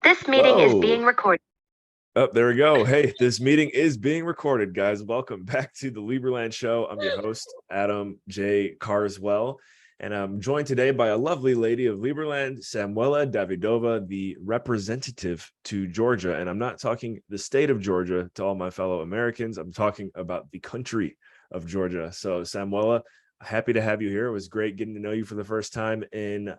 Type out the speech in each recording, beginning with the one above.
This meeting is being Whoa. recorded. Oh, there we go. Hey, this meeting is being recorded, guys. Welcome back to the Liberland show. I'm your host, Adam J. Carswell, and I'm joined today by a lovely lady of Liberland, Samuela Davidova, the representative to Georgia. And I'm not talking the state of Georgia to all my fellow Americans. I'm talking about the country of Georgia. So, Samuela, happy to have you here. It was great getting to know you for the first time in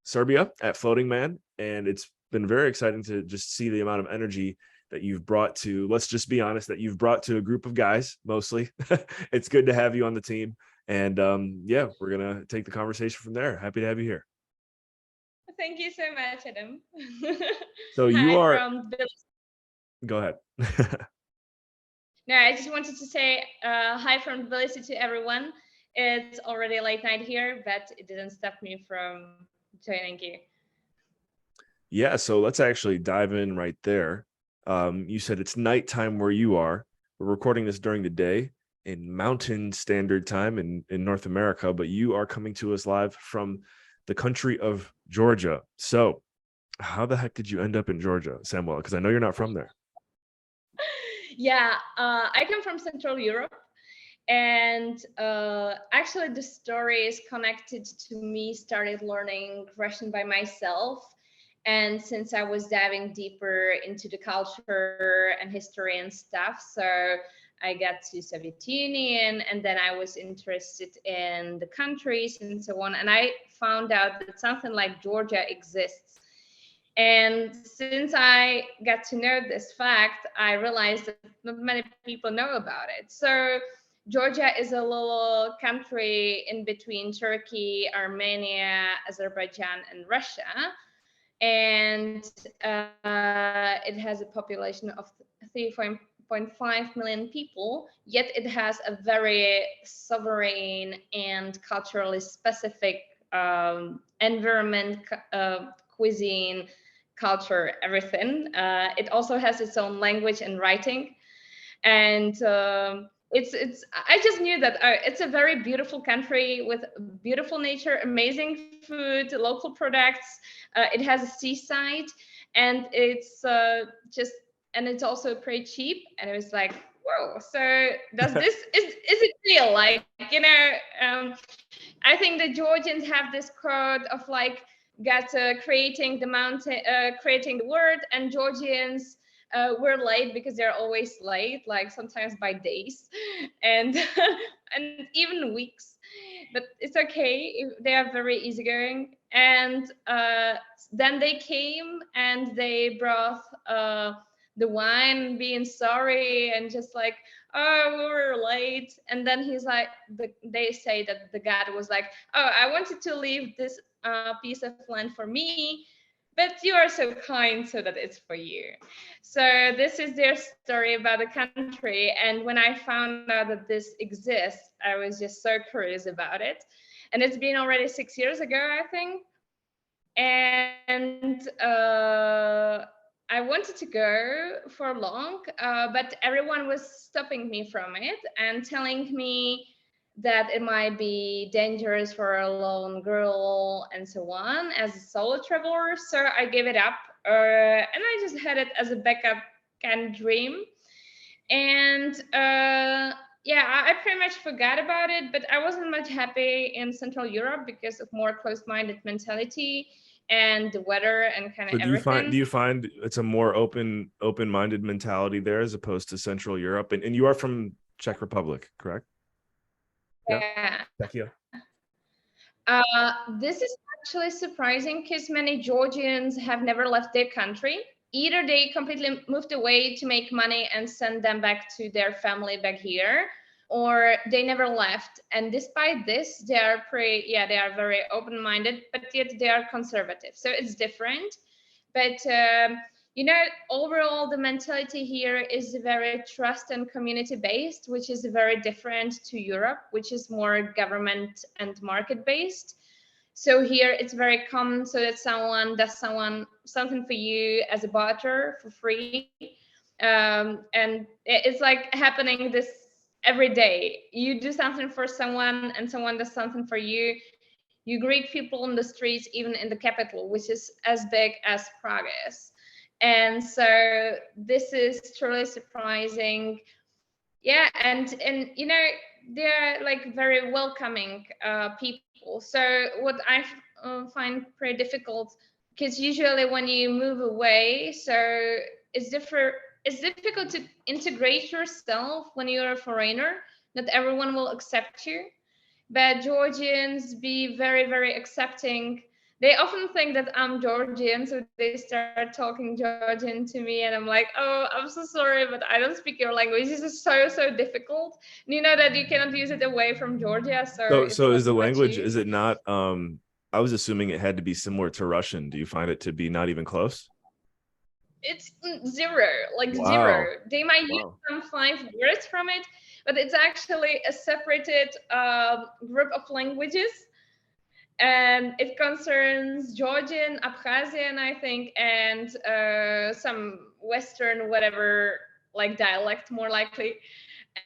Serbia at Floating Man, and it's been very exciting to just see the amount of energy that you've brought to, let's just be honest, that you've brought to a group of guys mostly. It's good to have you on the team. And yeah, we're going to take the conversation from there. Happy to have you here. Thank you so much, Adam. So you Hi are, from Bill. go ahead. No, I just wanted to say hi from Tbilisi to everyone. It's already late night here, but it didn't stop me from joining you. Yeah, so let's actually dive in right there. You said it's nighttime where you are. We're recording this during the day in Mountain Standard Time in North America, but you are coming to us live from the country of Georgia. So how the heck did you end up in Georgia, Samuel? Because I know you're not from there. Yeah, I come from Central Europe. And actually, the story is connected to me started learning Russian by myself. And since I was diving deeper into the culture and history and stuff, so I got to Soviet Union, and then I was interested in the countries and so on. And I found out that something like Georgia exists. And since I got to know this fact, I realized that not many people know about it. So Georgia is a little country in between Turkey, Armenia, Azerbaijan, and Russia. And it has a population of 3.5 million people, yet it has a very sovereign and culturally specific environment, cuisine, culture, everything. It also has its own language and writing. And it's I just knew that it's a very beautiful country with beautiful nature, amazing food, local products. It has a seaside, and it's just and it's also pretty cheap. And it was like, whoa, so does this is it real? Like, I think the Georgians have this code of like got creating the mountain, creating the world, and Georgians we're late because they're always late, like sometimes by days and and even weeks. But it's okay. They are very easygoing. And then they came and they brought the wine, being sorry and just like, oh, we were late. And then he's like, they say that the God was like, oh, I wanted to leave this piece of land for me, but you are so kind so that it's for you. So this is their story about the country. And when I found out that this exists, I was just so curious about it. And it's been already 6 years ago, I think. And I wanted to go for long, but everyone was stopping me from it and telling me that it might be dangerous for a lone girl and so on as a solo traveler. So I gave it up, and I just had it as a backup kind of dream. And yeah, I pretty much forgot about it, but I wasn't much happy in Central Europe because of more closed-minded mentality and the weather and kind of So do everything. you find it's a more open-minded mentality there as opposed to Central Europe? And you are from Czech Republic, correct? Yeah. Yeah. Czechia. This is actually surprising because many Georgians have never left their country. Either they completely moved away to make money and send them back to their family back here, or they never left. And despite this, they are they are very open-minded, but yet they are conservative. So it's different. But overall, the mentality here is very trust and community based, which is very different to Europe, which is more government and market based. So here it's very common so that someone does something for you as a barter for free. And it's like happening this every day. You do something for someone and someone does something for you. You greet people on the streets, even in the capital, which is as big as Prague is. And so this is truly surprising. Yeah, and they're like very welcoming people. So what I find pretty difficult, because usually when you move away, so it's difficult to integrate yourself when you're a foreigner. Not everyone will accept you, but Georgians be very, very accepting. They often think that I'm Georgian, so they start talking Georgian to me, and I'm like, oh, I'm so sorry, but I don't speak your language. This is so difficult. And you know that you cannot use it away from Georgia, so it's So not is the much language, use. is it not I was assuming it had to be similar to Russian. Do you find it to be not even close? It's zero, like Wow. zero. They might use Wow. some 5 words from it, but it's actually a separated group of languages. And it concerns Georgian, Abkhazian, I think, and some Western, whatever, like dialect, more likely.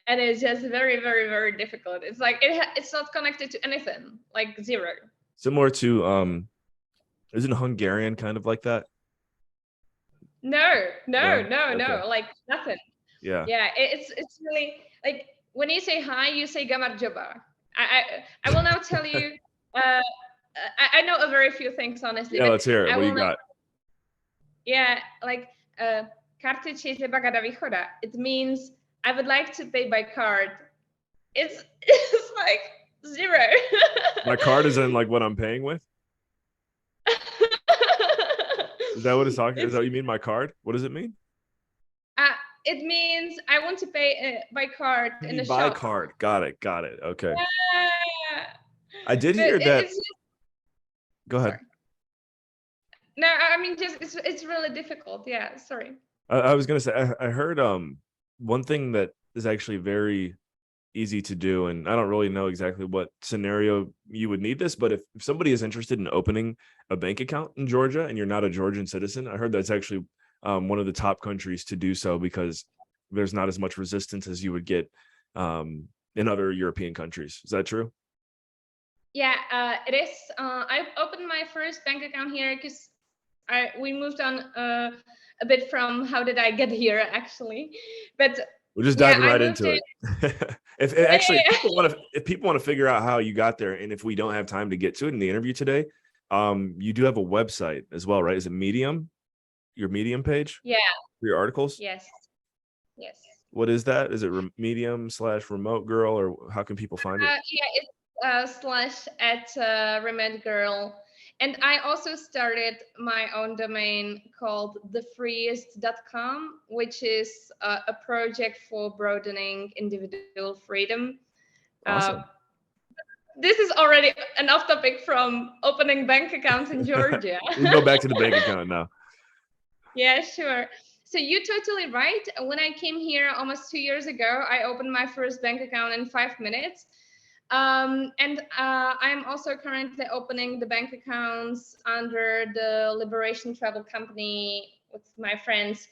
And it's just very, very, very difficult. It's like it's not connected to anything, like zero. Similar to isn't Hungarian kind of like that? No, no, No. no, Okay. no, like nothing. Yeah. Yeah, it's really like when you say hi, you say gamar joba. I will now tell you. Uh, I know a very few things honestly, Yeah, but let's hear it. I What do will you now. got? Yeah, like Karty Číslo Bagada Východa. It means I would like to pay by card. It's like zero. My card is in like what I'm paying with? Is that what it's talking? Is that It's what you mean? My card? What does it mean? uh, it means I want to pay by card in Pay the by shop. card. Got it. Got it. Okay. Yeah. I did But hear that. it's just, Go ahead. sorry. No, I mean just it's really difficult. Yeah, sorry. I was gonna say I heard one thing that is actually very easy to do, and I don't really know exactly what scenario you would need this, but if somebody is interested in opening a bank account in Georgia and you're not a Georgian citizen, I heard that's actually one of the top countries to do so because there's not as much resistance as you would get in other European countries. Is that true? Yeah, it is. I opened my first bank account here because we moved on a bit from how did I get here actually, but We're just yeah, diving I right moved into in. it. Actually, if people want to figure out how you got there, and if we don't have time to get to it in the interview today, you do have a website as well, right? Is it Medium? Your Medium page Yeah. for your articles? Yes. Yes. What is that? Is it Medium/Remote Girl, or how can people find it? Yeah, it's slash at remote girl. And I also started my own domain called thefreest.com, which is a project for broadening individual freedom. Uh, Awesome. this is already an off topic from opening bank accounts in Georgia. We can go back to the bank account now. Yeah, sure. So you're totally right. When I came here almost 2 years ago, I opened my first bank account in 5 minutes. And I'm also currently opening the bank accounts under the Liberation Travel Company with my friends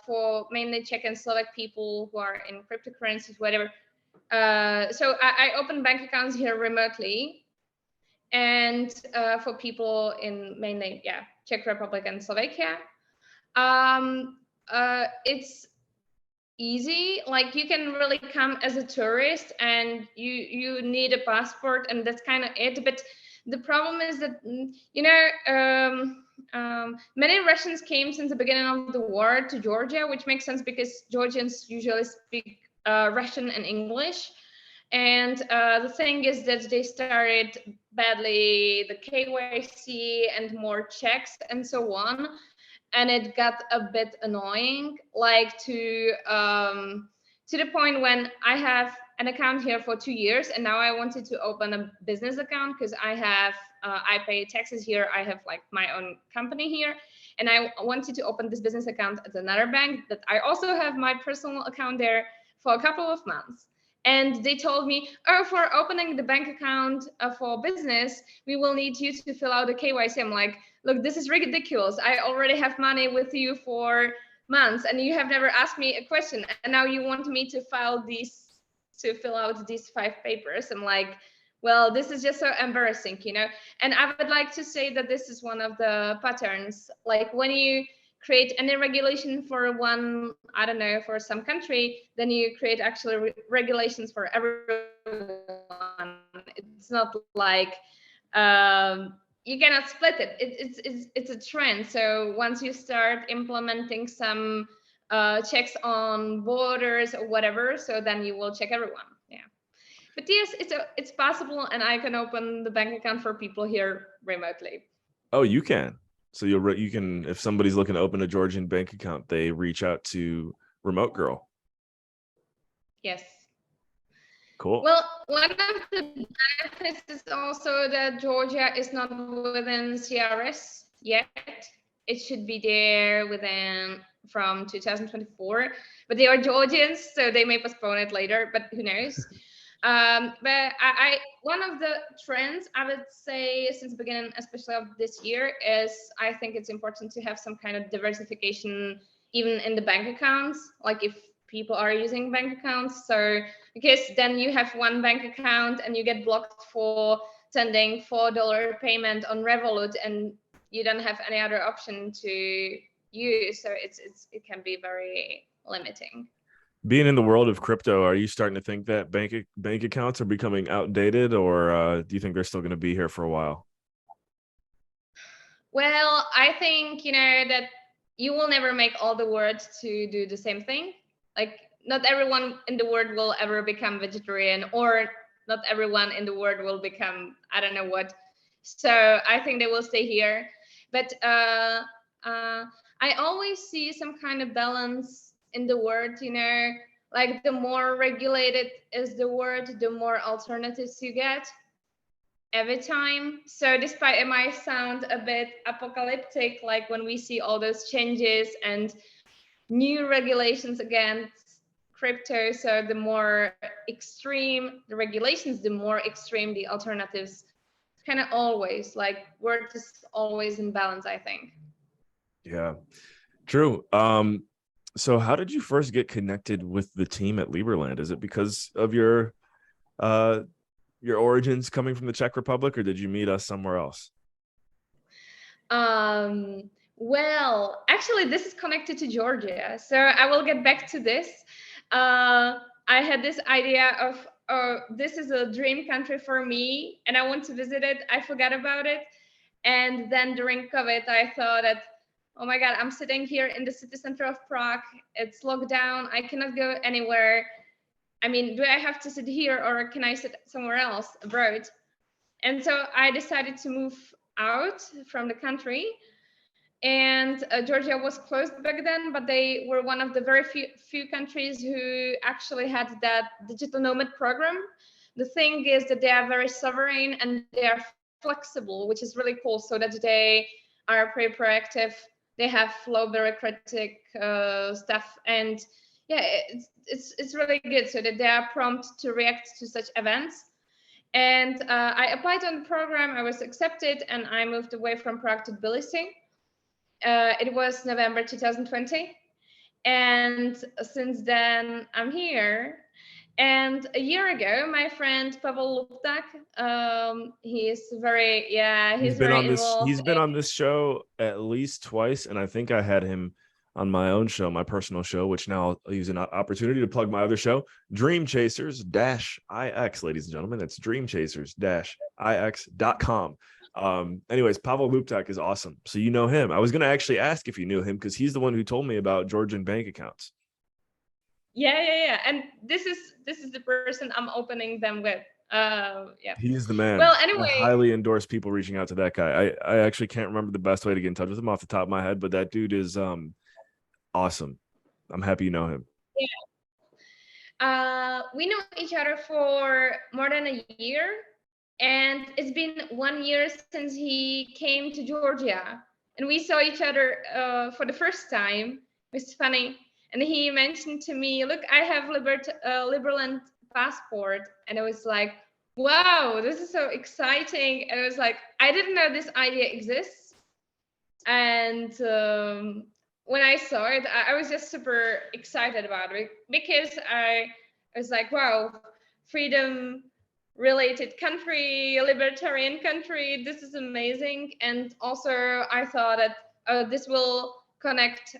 for mainly Czech and Slovak people who are in cryptocurrencies, whatever. So I open bank accounts here remotely, and for people in mainly, yeah, Czech Republic and Slovakia. It's easy, like you can really come as a tourist and you need a passport and that's kind of it, but the problem is that many Russians came since the beginning of the war to Georgia, which makes sense because Georgians usually speak Russian and English. And the thing is that they started badly the KYC and more checks and so on, and it got a bit annoying, like to the point when I have an account here for 2 years, and now I wanted to open a business account because I pay taxes here. I have like my own company here, and I wanted to open this business account at another bank that I also have my personal account there for a couple of months. And they told me, oh, for opening the bank account for business, we will need you to fill out a KYC. I'm like, look, this is ridiculous. I already have money with you for months and you have never asked me a question. And now you want me to fill out these 5 papers. I'm like, Well, this is just so embarrassing, And I would like to say that this is one of the patterns. Like when you create any regulation for one, I don't know, for some country, then you create actually regulations for everyone. It's not like you cannot split it. It's a trend. So once you start implementing some checks on borders or whatever, so then you will check everyone. Yeah. But yes, it's possible, and I can open the bank account for people here remotely. Oh, you can. So you can, if somebody's looking to open a Georgian bank account, they reach out to Remote Girl. Yes. Cool. Well, one of the benefits is also that Georgia is not within CRS yet. It should be there within from 2024, but they are Georgians, so they may postpone it later, but who knows? But I one of the trends I would say since the beginning, especially of this year, is I think it's important to have some kind of diversification even in the bank accounts. Like if people are using bank accounts, so because then you have one bank account and you get blocked for sending $4 payment on Revolut, and you don't have any other option to use. So it can be very limiting. Being in the world of crypto, are you starting to think that bank accounts are becoming outdated, or do you think they're still going to be here for a while? Well, I think, that you will never make all the world to do the same thing. Like, not everyone in the world will ever become vegetarian, or not everyone in the world will become, I don't know what. So I think they will stay here. But I always see some kind of balance in the world, like the more regulated is the world, the more alternatives you get every time. So despite it might sound a bit apocalyptic, like when we see all those changes and new regulations against crypto, so the more extreme the regulations, the more extreme the alternatives. Kind of always, like, world is always in balance, I think. Yeah, true. So how did you first get connected with the team at Liberland? Is it because of your origins coming from the Czech Republic, or did you meet us somewhere else? Well, actually, this is connected to Georgia, so I will get back to this. I had this idea of, oh, this is a dream country for me, and I want to visit it. I forgot about it, and then during COVID, I thought that, oh my God, I'm sitting here in the city center of Prague. It's locked down. I cannot go anywhere. I mean, do I have to sit here, or can I sit somewhere else abroad? And so I decided to move out from the country. And Georgia was closed back then, but they were one of the very few countries who actually had that digital nomad program. The thing is that they are very sovereign and they are flexible, which is really cool, so that they are pretty proactive. They have low bureaucratic stuff, and yeah, it's really good, so that they are prompt to react to such events. And I applied on the program, I was accepted, and I moved away from Prague to Tbilisi. It was November 2020. And since then, I'm here. And a year ago, my friend Pavel Luptak, he's very involved. He's been on this show at least twice, and I think I had him on my own show, my personal show, which now I'll use an opportunity to plug my other show, Dream Chasers IX, ladies and gentlemen. It's dreamchasers-ix.com. Anyways, Pavel Luptak is awesome. So you know him. I was going to actually ask if you knew him, because he's the one who told me about Georgian bank accounts. Yeah. And this is the person I'm opening them with. Yeah. He's the man. Well, anyway, I highly endorse people reaching out to that guy. I actually can't remember the best way to get in touch with him off the top of my head, but that dude is awesome. I'm happy you know him. Yeah. We know each other for more than a year, and it's been 1 year since he came to Georgia, and we saw each other for the first time. It's funny, and he mentioned to me, "Look, I have Liberland passport," and I was like, "Wow, this is so exciting!" And I was like, "I didn't know this idea exists," and when I saw it, I was just super excited about it, because I was like, wow, freedom related country, libertarian country. This is amazing. And also I thought that this will connect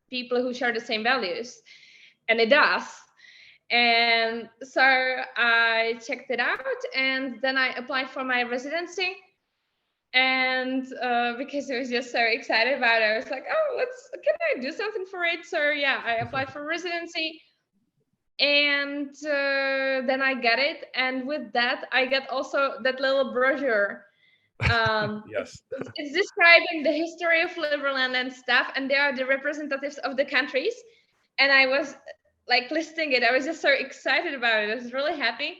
people who share the same values, and it does. And so I checked it out, and then I applied for my residency. And because I was just so excited about it, I was like, oh, can I do something for it? So yeah, I applied for residency, and then I got it. And with that, I got also that little brochure. Yes. It's describing the history of Liberland and stuff, and they are the representatives of the countries. And I was like listing it. I was just so excited about it. I was really happy.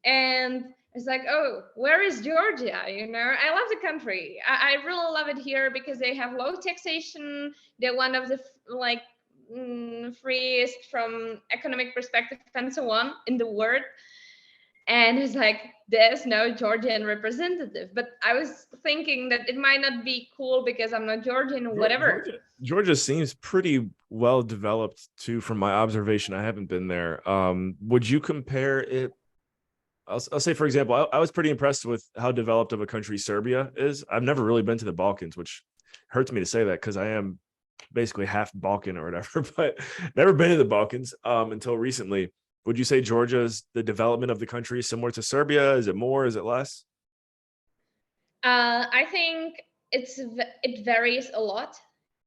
And it's like, oh, where is Georgia? You know, I love the country. I really love it here because they have low taxation. They're one of the like freest from economic perspective and so on in the world. And it's like, there's no Georgian representative. But I was thinking that it might not be cool because I'm not Georgian or whatever. Georgia seems pretty well developed too, from my observation. I haven't been there. Would you compare it? I'll say, for example, I was pretty impressed with how developed of a country Serbia is. I've never really been to the Balkans, which hurts me to say that because I am basically half Balkan or whatever, but never been to the Balkans until recently. Would you say Georgia's the development of the country similar to Serbia? Is it more? Is it less? I think it varies a lot.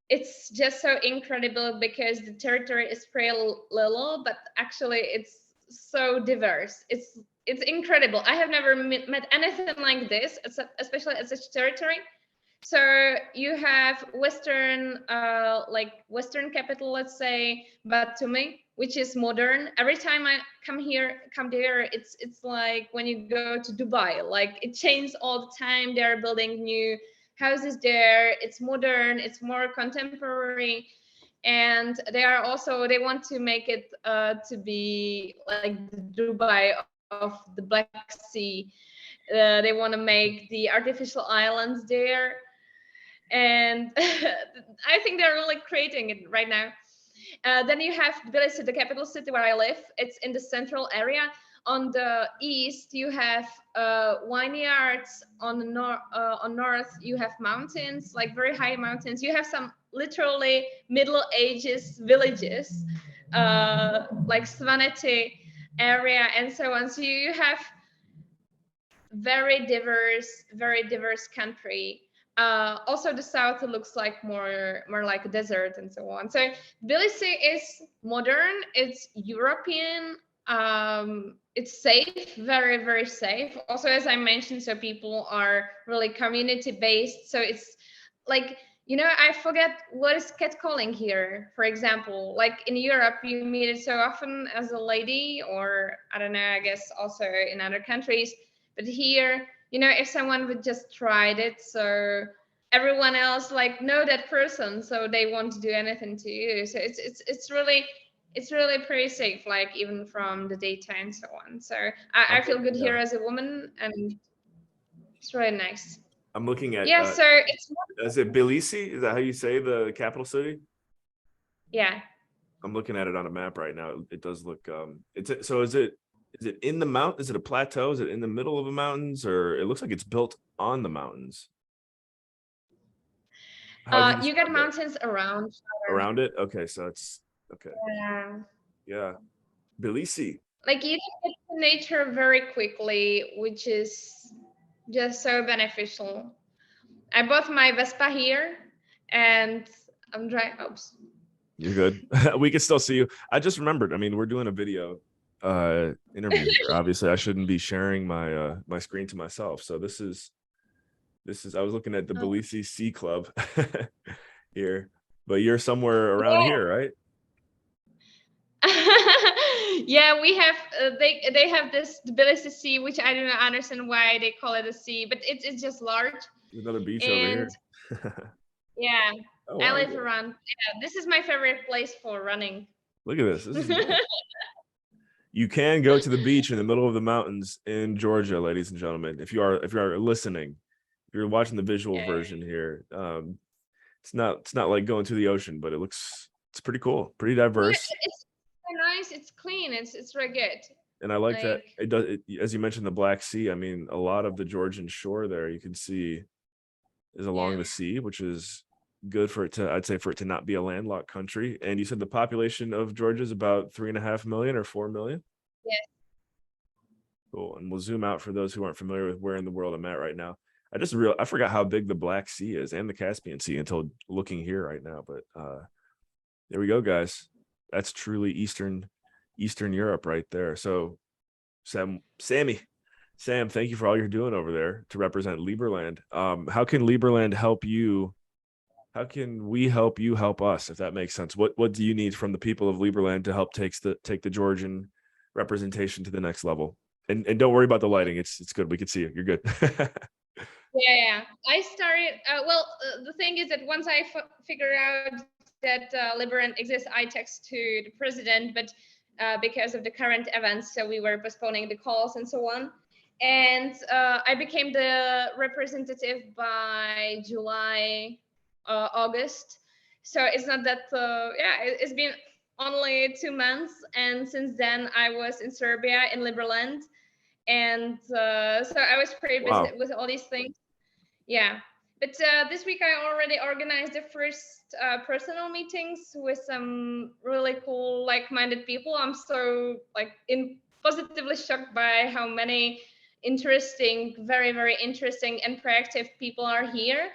It's just so incredible because the territory is pretty little, but actually it's so diverse. It's incredible. I have never met anything like this, especially at such territory. So you have Western, like Western capital, let's say Batumi, which is modern. Every time I come there, it's like when you go to Dubai, like it changes all the time. They're building new houses there. It's modern. It's more contemporary, and they want to make it to be like the Dubai of the Black Sea. They want to make the artificial islands there, and I think they're really creating it right now. Then you have Tbilisi, the capital city where I live. It's in the central area. On the east, you have vineyards. On the north, you have mountains, like very high mountains. You have some literally Middle Ages villages, like Svaneti area, and so on. So you have very diverse country. Also the south looks like more like a desert and so on. So Tbilisi is modern, it's European, it's safe, very safe. Also, as I mentioned, so people are really community based. So it's like, you know, I forget what is catcalling here. For example, like in Europe, you meet it so often as a lady, or I don't know, I guess also in other countries. But here, you know, if someone would just tried it, so everyone else like know that person, so they won't do anything to you. So it's really pretty safe, like even from the daytime and so on. So I feel good here as a woman, and it's really nice. I'm looking at Yeah, so it's is it Tbilisi? Is that how you say the capital city? yeah. I'm looking at it on a map right now. It does look it's so is it in the mount? Is it a plateau? Is it in the middle of the mountains, or it looks like it's built on the mountains? You got mountains around. Around it? Okay, so it's okay. Yeah. Yeah. Tbilisi. Like you can get to nature very quickly, which is just so beneficial. I bought my Vespa here, and I'm driving. Oops. You're good. We can still see you. I just remembered. I mean, we're doing a video interview here. Obviously, I shouldn't be sharing my my screen to myself. So this is I was looking at the Tbilisi Sea Club here, but you're somewhere around here, right? Yeah, we have they have this Tbilisi Sea, which I don't understand why they call it a sea, but it's just large. There's another beach over here. Yeah, Oh, I wow, live around. Yeah, this is my favorite place for running. Look at this. This is you can go to the beach in the middle of the mountains in Georgia, ladies and gentlemen. If you are listening, if you're watching the visual version here, it's not like going to the ocean, but it's pretty cool, pretty diverse. Yeah, it's nice. It's clean. It's really good. And I like that Like, it does, as you mentioned, the Black Sea. I mean, a lot of the Georgian shore there you can see is along yeah, the sea, which is good for it to, I'd say, for it to not be a landlocked country. And you said the population of Georgia is about 3.5 million or 4 million. yeah, Cool. And we'll zoom out for those who aren't familiar with where in the world I'm at right now. I forgot how big the Black Sea is and the Caspian Sea until looking here right now. But there we go, guys. That's truly Eastern Europe right there. So Sam, thank you for all you're doing over there to represent Liberland. How can Liberland help you? How can we help you help us, if that makes sense? What do you need from the people of Liberland to help take the Georgian representation to the next level? And don't worry about the lighting. It's good. We can see you. You're good. yeah. I started. The thing is that once I figured out that Liberland exists, I text to the president, but because of the current events, so we were postponing the calls and so on. And I became the representative by July, August. So it's not that. It's been only 2 months, and since then I was in Serbia in Liberland, and so I was pretty busy Wow. with all these things. Yeah, but this week I already organized the first personal meetings with some really cool, like-minded people. I'm so positively shocked by how many interesting, very, very interesting and proactive people are here.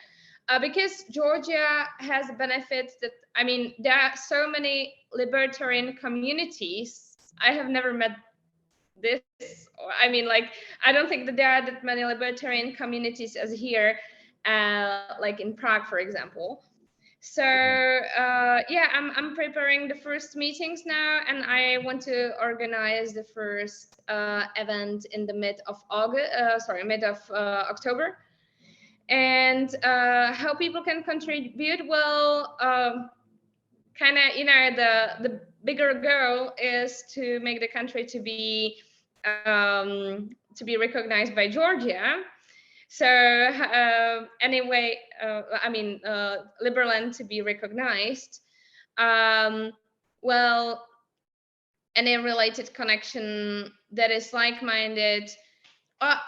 Because Georgia has benefits that, I mean, there are so many libertarian communities. I have never met this. I mean, like, I don't think that there are that many libertarian communities as here, like in Prague, for example. So I'm preparing the first meetings now, and I want to organize the first event in the mid of October. And how people can contribute? Well, kind of, the bigger goal is to make the country to be recognized by Georgia. So anyway, Liberland to be recognized. Um, well, any related connection that is like-minded.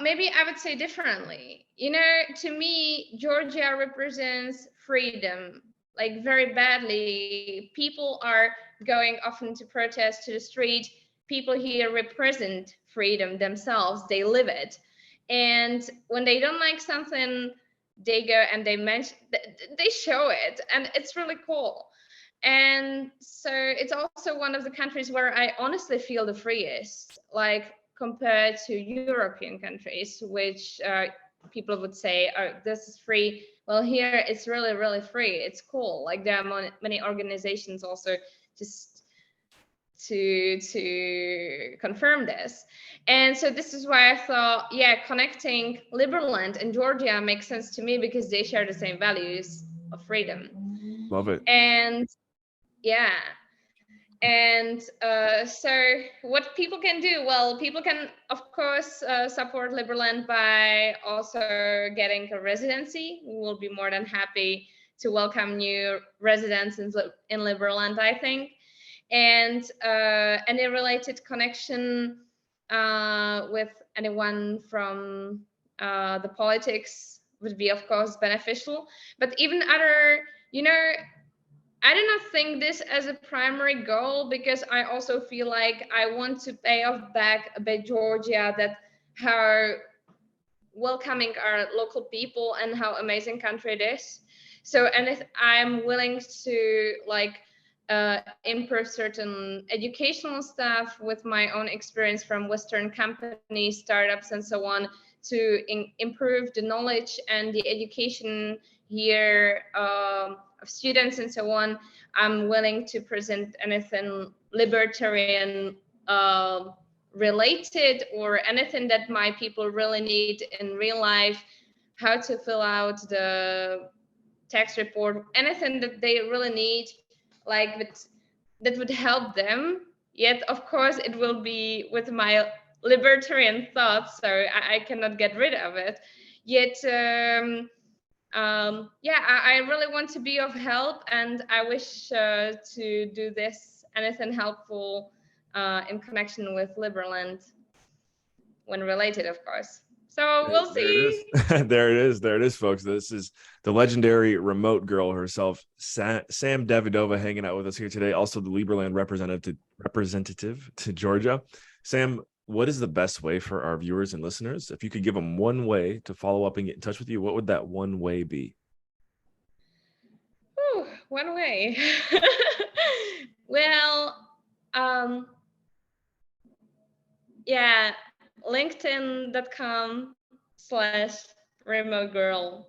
Maybe I would say differently. To me, Georgia represents freedom, like very badly. People are going often to protest to the street. People here represent freedom themselves. They live it. And when they don't like something, they go and they show it. And it's really cool. And so it's also one of the countries where I honestly feel the freest, like compared to European countries, which people would say, oh, this is free. Well, here it's really, really free. It's cool. Like there are many organizations also just to confirm this. And so this is why I thought, yeah, connecting Liberland and Georgia makes sense to me because they share the same values of freedom. Love it. And yeah. And so what people can do? Well, people can, of course, support Liberland by also getting a residency. We will be more than happy to welcome new residents in Liberland, I think. And any related connection with anyone from the politics would be, of course, beneficial. But even other, I do not think this as a primary goal because I also feel like I want to pay off back a bit Georgia, that how welcoming our local people and how amazing country it is. So, and if I'm willing to improve certain educational stuff with my own experience from Western companies, startups, and so on, to improve the knowledge and the education here of students and so on, I'm willing to present anything libertarian related or anything that my people really need in real life, how to fill out the tax report, anything that they really need, like that would help them. Yet, of course, it will be with my libertarian thoughts, so I cannot get rid of it. Yet, I really want to be of help, and I wish to do this anything helpful in connection with Liberland, when related, of course. So we'll There it see. is. There it is, folks. This is the legendary remote girl herself, Sam Davidova, hanging out with us here today. Also, the Liberland representative to Georgia. Sam, what is the best way for our viewers and listeners? If you could give them one way to follow up and get in touch with you, what would that one way be? Whew, one way. Well, yeah, linkedin.com/remote girl.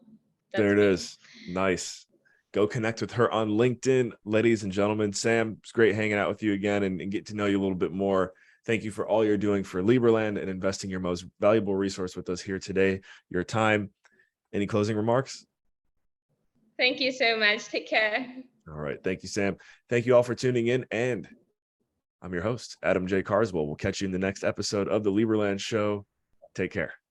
That's There it me. is. Nice. Go connect with her on LinkedIn. Ladies and gentlemen, Sam, it's great hanging out with you again and get to know you a little bit more. Thank you for all you're doing for Liberland and investing your most valuable resource with us here today, your time. Any closing remarks? Thank you so much. Take care. All right. Thank you, Sam. Thank you all for tuning in. And I'm your host, Adam J. Carswell. We'll catch you in the next episode of the Liberland Show. Take care.